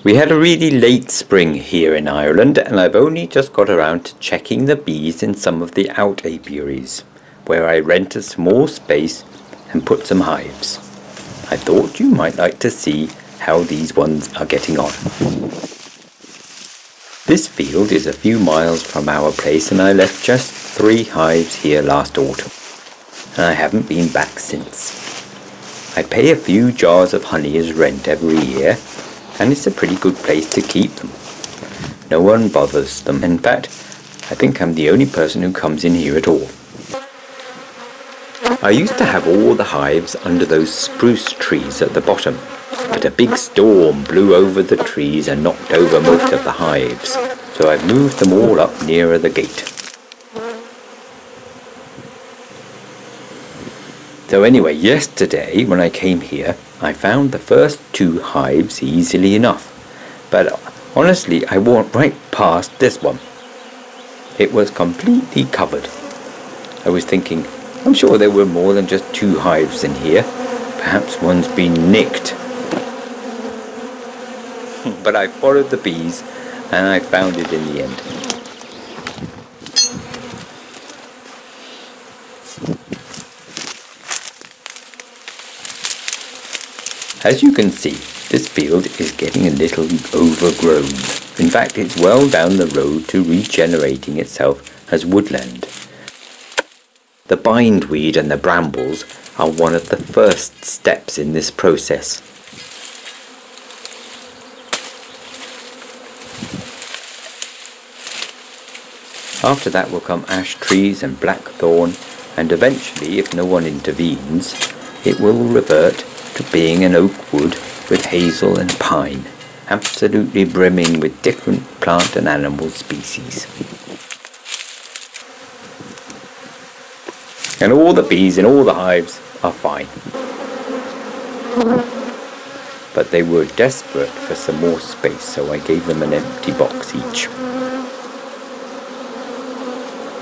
We had a really late spring here in Ireland, and I've only just got around to checking the bees in some of the out apiaries, where I rent a small space and put some hives. I thought you might like to see how these ones are getting on. This field is a few miles from our place, and I left just 3 hives here last autumn, and I haven't been back since. I pay a few jars of honey as rent every year, and it's a pretty good place to keep them. No one bothers them. In fact, I think I'm the only person who comes in here at all. I used to have all the hives under those spruce trees at the bottom, but a big storm blew over the trees and knocked over most of the hives, so I've moved them all up nearer the gate. So anyway, yesterday when I came here, I found the first 2 hives easily enough, but honestly I walked right past this one. It was completely covered. I was thinking, I'm sure there were more than just 2 hives in here. Perhaps one's been nicked. But I followed the bees and I found it in the end. As you can see, this field is getting a little overgrown. In fact, it's well down the road to regenerating itself as woodland. The bindweed and the brambles are one of the first steps in this process. After that will come ash trees and blackthorn, and eventually, if no one intervenes, it will revert to being an oak wood with hazel and pine, absolutely brimming with different plant and animal species. And all the bees in all the hives are fine. But they were desperate for some more space, so I gave them an empty box each.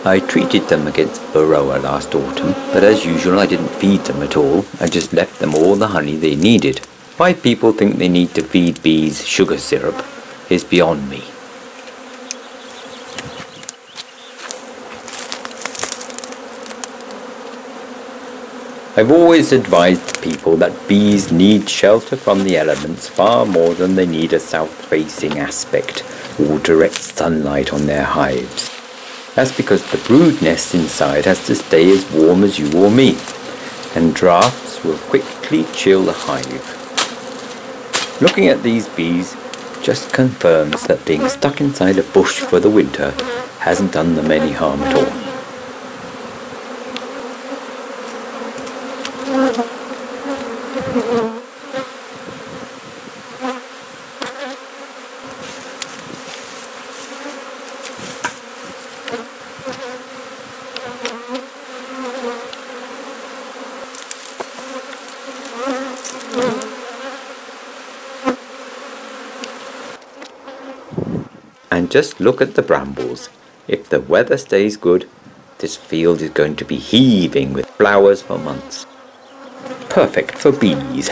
I treated them against varroa last autumn, but as usual I didn't feed them at all. I just left them all the honey they needed. Why people think they need to feed bees sugar syrup is beyond me. I've always advised people that bees need shelter from the elements far more than they need a south-facing aspect or direct sunlight on their hives. That's because the brood nest inside has to stay as warm as you or me, and drafts will quickly chill the hive. Looking at these bees just confirms that being stuck inside a bush for the winter hasn't done them any harm at all. And just look at the brambles. If the weather stays good, this field is going to be heaving with flowers for months. Perfect for bees.